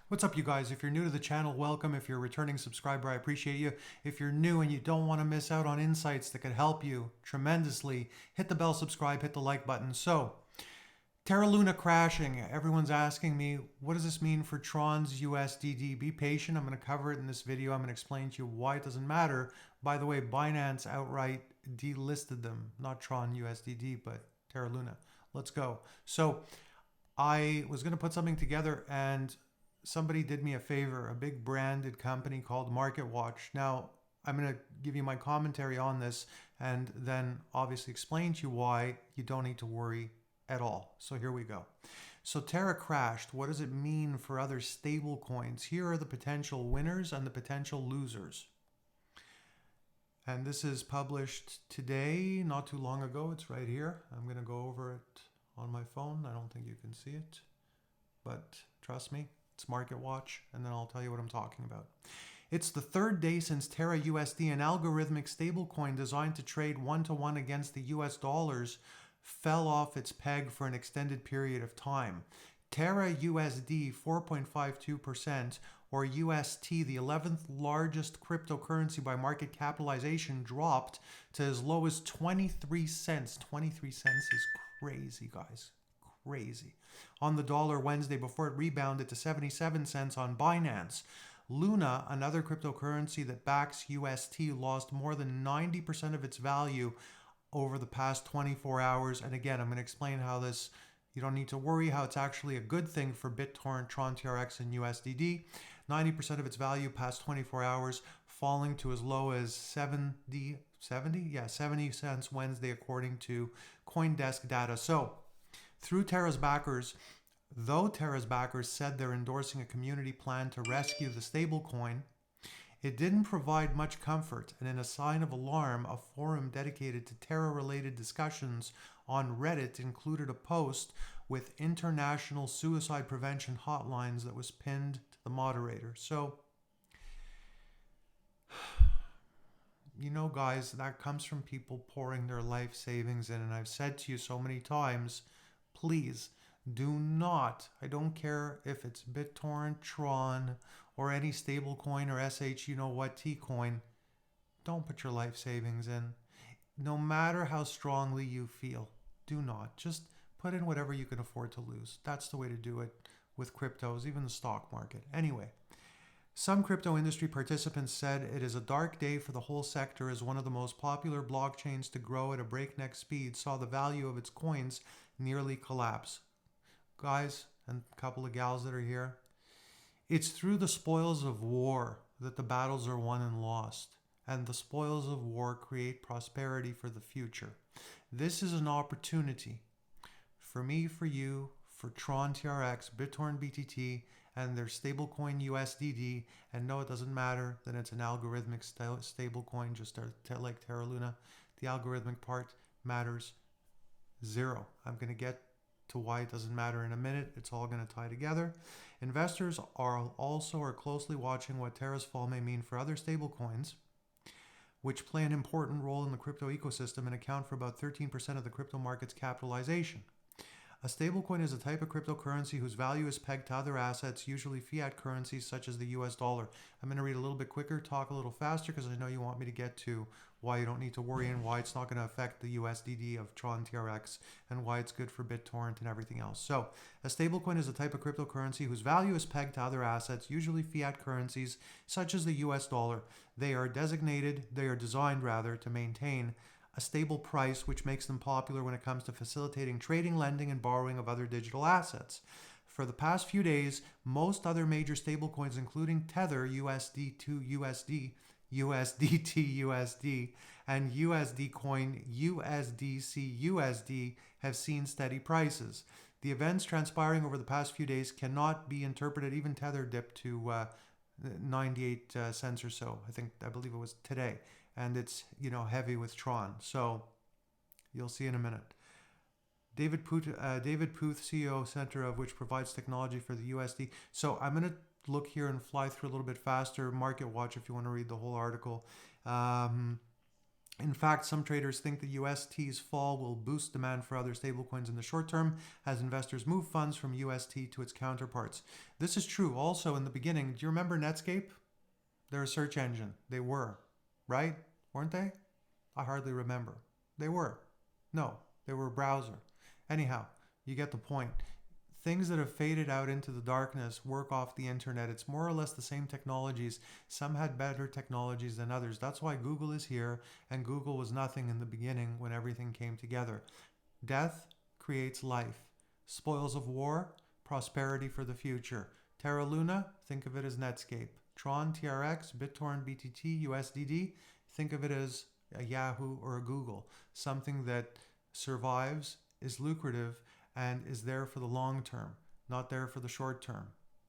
What's up, you guys? If you're new to the channel, welcome. If you're a returning subscriber, I appreciate you. If you're new and you don't want to miss out on insights that could help you tremendously, hit the bell, subscribe, hit the like button. So, Terra Luna crashing. Everyone's asking me, what does this mean for Tron's USDD? Be patient. I'm going to cover it in this video. I'm going to explain to you why it doesn't matter. By the way, Binance outright delisted them. Not Tron USDD, but Terra Luna. Let's go. So, I was going to put something together and somebody did me a favor, a big branded company called MarketWatch. Now, I'm going to give you my commentary on this and then obviously explain to you why you don't need to worry at all. So here we go. So Terra crashed. What does it mean for other stable coins? Here are the potential winners and the potential losers. And this is published today, not too long ago. It's right here. I'm going to go over it on my phone. I don't think you can see it, but trust me. It's MarketWatch, and then I'll tell you what I'm talking about. It's the third day since Terra USD, an algorithmic stablecoin designed to trade one-to-one against the US dollars, fell off its peg for an extended period of time. Terra USD 4.52%, or UST, the 11th largest cryptocurrency by market capitalization, dropped to as low as 23 cents. 23 cents is crazy, guys. Crazy. On the dollar Wednesday before it rebounded to 77 cents on Binance. Luna, another cryptocurrency that backs UST, lost more than 90% of its value over the past 24 hours. And again, I'm going to explain how this, you don't need to worry, how it's actually a good thing for Bittorrent, Tron, TRX, and USDD. 90% of its value past 24 hours, falling to as low as 70 cents Wednesday, according to CoinDesk data. So, though Terra's backers said they're endorsing a community plan to rescue the stablecoin, it didn't provide much comfort, and in a sign of alarm, a forum dedicated to Terra-related discussions on Reddit included a post with international suicide prevention hotlines that was pinned to the moderator. So, you know, guys, that comes from people pouring their life savings in, and I've said to you so many times, please do not, I don't care if it's BitTorrent, Tron, or any stablecoin or SH, you know what, T-coin, don't put your life savings in. No matter how strongly you feel, do not. Just put in whatever you can afford to lose. That's the way to do it with cryptos, even the stock market. Anyway, some crypto industry participants said it is a dark day for the whole sector as one of the most popular blockchains to grow at a breakneck speed saw the value of its coins nearly collapse. Guys and a couple of gals that are here, it's through the spoils of war that the battles are won and lost, and the spoils of war create prosperity for the future. This is an opportunity for me, for you, for Tron TRX, Bittorrent BTT, and their stablecoin USDD. And no, it doesn't matter that it's an algorithmic stablecoin, just like Terra Luna. The algorithmic part matters zero. I'm going to get to why it doesn't matter in a minute. It's all going to tie together. Investors are closely watching what Terra's fall may mean for other stablecoins, which play an important role in the crypto ecosystem and account for about 13% of the crypto market's capitalization. A stablecoin is a type of cryptocurrency whose value is pegged to other assets, usually fiat currencies such as the US dollar. I'm going to read a little bit quicker, talk a little faster, because I know you want me to get to why you don't need to worry and why it's not going to affect the USDD of Tron TRX and why it's good for BitTorrent and everything else. So, a stablecoin is a type of cryptocurrency whose value is pegged to other assets, usually fiat currencies such as the US dollar. They are designed to maintain a stable price, which makes them popular when it comes to facilitating trading, lending, and borrowing of other digital assets. For the past few days, most other major stablecoins, including Tether USD to USD, USDT USD, and USD coin USDC USD, have seen steady prices. The events transpiring over the past few days cannot be interpreted. Even Tether dipped to 98 cents or so. I believe it was today. And it's, heavy with Tron. So you'll see in a minute. David Puth, CEO Center of which provides technology for the USD. So I'm going to look here and fly through a little bit faster. MarketWatch, if you want to read the whole article. In fact, some traders think the UST's fall will boost demand for other stablecoins in the short term as investors move funds from UST to its counterparts. This is true also in the beginning. Do you remember Netscape? They're a search engine. They were, right? Weren't they? I hardly remember. They were. No, they were a browser. Anyhow, you get the point. Things that have faded out into the darkness work off the internet. It's more or less the same technologies. Some had better technologies than others. That's why Google is here, and Google was nothing in the beginning when everything came together. Death creates life. Spoils of war, prosperity for the future. Terra Luna, think of it as Netscape. Tron, TRX, Bittorrent, BTT, USDD, think of it as a Yahoo or a Google. Something that survives, is lucrative, and is there for the long term, not there for the short term.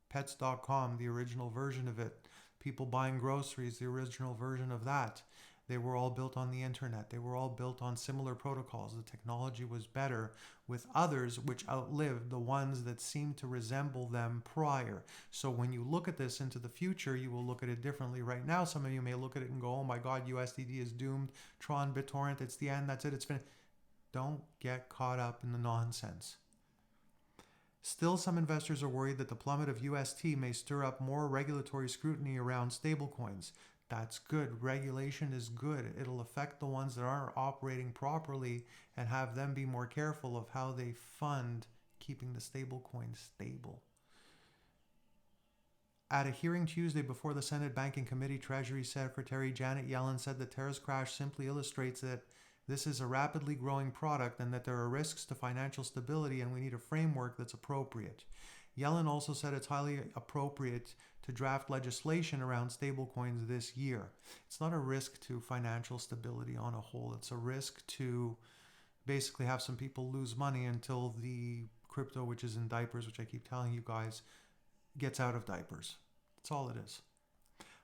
Pets.com, the original version of it. People buying groceries, the original version of that. They were all built on the internet. They were all built on similar protocols. The technology was better, with others which outlived the ones that seemed to resemble them prior. So when you look at this into the future, you will look at it differently. Right now, some of you may look at it and go, oh my God, USDD is doomed. Tron, BitTorrent, it's the end. That's it. It's finished. Don't get caught up in the nonsense. Still, some investors are worried that the plummet of UST may stir up more regulatory scrutiny around stablecoins. That's good. Regulation is good. It'll affect the ones that aren't operating properly and have them be more careful of how they fund keeping the stablecoin stable. At a hearing Tuesday before the Senate Banking Committee, Treasury Secretary Janet Yellen said that Terra's crash simply illustrates that this is a rapidly growing product and that there are risks to financial stability and we need a framework that's appropriate. Yellen also said it's highly appropriate to draft legislation around stablecoins this year. It's not a risk to financial stability on a whole. It's a risk to basically have some people lose money until the crypto, which is in diapers, which I keep telling you guys, gets out of diapers. That's all it is.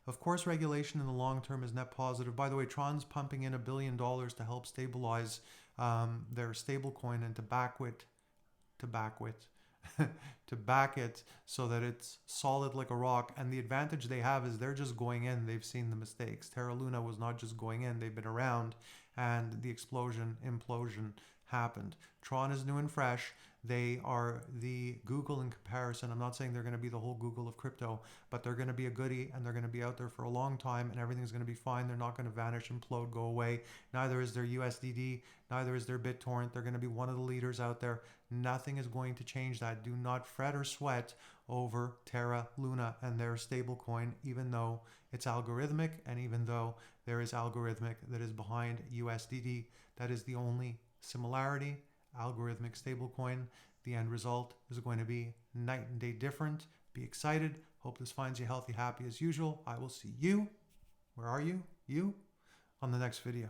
Of course, regulation in the long term is net positive. By the way, Tron's pumping in $1 billion to help stabilize their stablecoin and to back it so that it's solid like a rock. And the advantage they have is they're just going in. They've seen the mistakes. Terra Luna was not just going in. They've been around, and the implosion happened. Tron is new and fresh. They are the Google in comparison. I'm not saying they're going to be the whole Google of crypto, but they're going to be a goodie, and they're going to be out there for a long time, and everything's going to be fine. They're not going to vanish, implode, go away. Neither is their USDD, neither is their BitTorrent. They're going to be one of the leaders out there. Nothing is going to change that. Do not fret or sweat over Terra Luna and their stablecoin, even though it's algorithmic, and even though there is Algorithmic that is behind USDD. That is the only similarity. Algorithmic stablecoin. The end result is going to be night and day different. Be excited. Hope this finds you healthy, happy as usual. I will see you. Where are you? You on the next video.